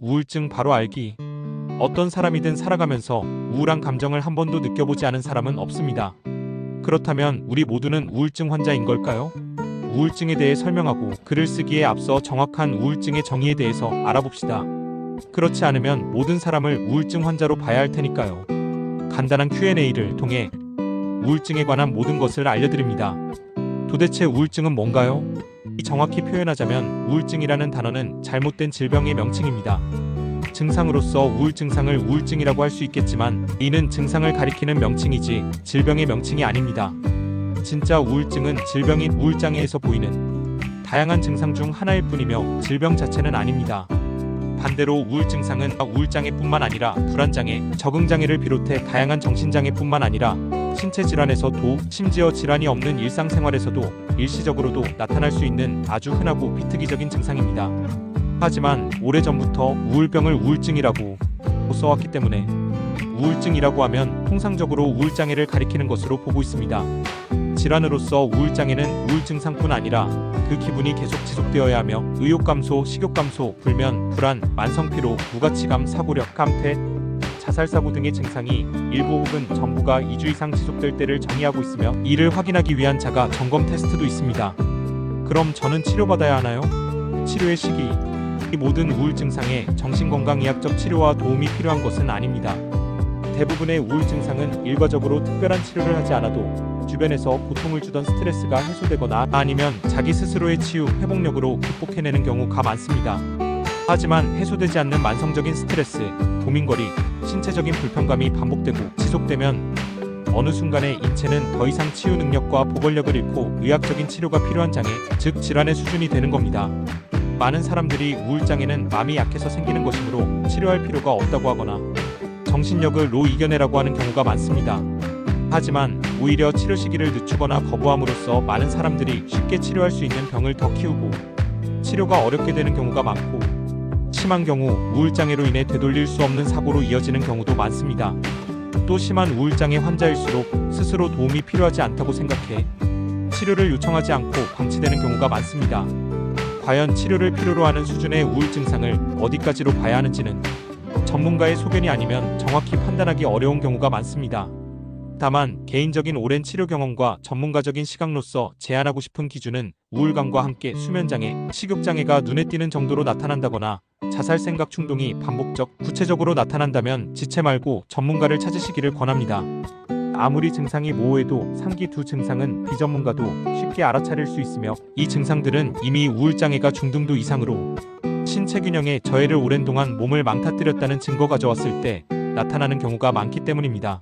우울증 바로 알기. 어떤 사람이든 살아가면서 우울한 감정을 한 번도 느껴보지 않은 사람은 없습니다. 그렇다면 우리 모두는 우울증 환자인 걸까요? 우울증에 대해 설명하고 글을 쓰기에 앞서 정확한 우울증의 정의에 대해서 알아봅시다. 그렇지 않으면 모든 사람을 우울증 환자로 봐야 할 테니까요. 간단한 Q&A를 통해 우울증에 관한 모든 것을 알려드립니다. 도대체 우울증은 뭔가요? 정확히 표현하자면 우울증이라는 단어는 잘못된 질병의 명칭입니다. 증상으로서 우울 증상을 우울증이라고 할 수 있겠지만 이는 증상을 가리키는 명칭이지 질병의 명칭이 아닙니다. 진짜 우울증은 질병인 우울장애에서 보이는 다양한 증상 중 하나일 뿐이며 질병 자체는 아닙니다. 반대로 우울 증상은 우울장애뿐만 아니라 불안장애, 적응장애를 비롯해 다양한 정신장애뿐만 아니라 신체 질환에서도 심지어 질환이 없는 일상생활에서도 일시적으로도 나타날 수 있는 아주 흔하고 비특이적인 증상입니다. 하지만 오래전부터 우울병을 우울증이라고 써왔기 때문에 우울증이라고 하면 통상적으로 우울장애를 가리키는 것으로 보고 있습니다. 질환으로서 우울장애는 우울 증상뿐 아니라 그 기분이 계속 지속되어야 하며 의욕 감소, 식욕 감소, 불면, 불안, 만성 피로, 무가치감, 사고력, 깡패, 자살 사고 등의 증상이 일부 혹은 전부가 2주 이상 지속될 때를 정의하고 있으며 이를 확인하기 위한 자가 점검 테스트도 있습니다. 그럼 저는 치료받아야 하나요? 치료의 시기. 이 모든 우울 증상에 정신건강의학적 치료와 도움이 필요한 것은 아닙니다. 대부분의 우울 증상은 일과적으로 특별한 치료를 하지 않아도 주변에서 고통을 주던 스트레스가 해소되거나 아니면 자기 스스로의 치유, 회복력으로 극복해내는 경우가 많습니다. 하지만 해소되지 않는 만성적인 스트레스, 고민거리, 신체적인 불편감이 반복되고 지속되면 어느 순간에 인체는 더 이상 치유 능력과 보건력을 잃고 의학적인 치료가 필요한 장애, 즉 질환의 수준이 되는 겁니다. 많은 사람들이 우울장애는 마음이 약해서 생기는 것이므로 치료할 필요가 없다고 하거나 정신력을 이겨내라고 하는 경우가 많습니다. 하지만 오히려 치료 시기를 늦추거나 거부함으로써 많은 사람들이 쉽게 치료할 수 있는 병을 더 키우고 치료가 어렵게 되는 경우가 많고 심한 경우 우울장애로 인해 되돌릴 수 없는 사고로 이어지는 경우도 많습니다. 또 심한 우울장애 환자일수록 스스로 도움이 필요하지 않다고 생각해 치료를 요청하지 않고 방치되는 경우가 많습니다. 과연 치료를 필요로 하는 수준의 우울 증상을 어디까지로 봐야 하는지는 전문가의 소견이 아니면 정확히 판단하기 어려운 경우가 많습니다. 다만 개인적인 오랜 치료 경험과 전문가적인 시각로서 제안하고 싶은 기준은 우울감과 함께 수면장애, 식욕장애가 눈에 띄는 정도로 나타난다거나 자살 생각 충동이 반복적, 구체적으로 나타난다면 지체 말고 전문가를 찾으시기를 권합니다. 아무리 증상이 모호해도 상기 두 증상은 비전문가도 쉽게 알아차릴 수 있으며 이 증상들은 이미 우울장애가 중등도 이상으로 신체 균형에 저해를 오랜 동안 몸을 망가뜨렸다는 증거가 가져왔을 때 나타나는 경우가 많기 때문입니다.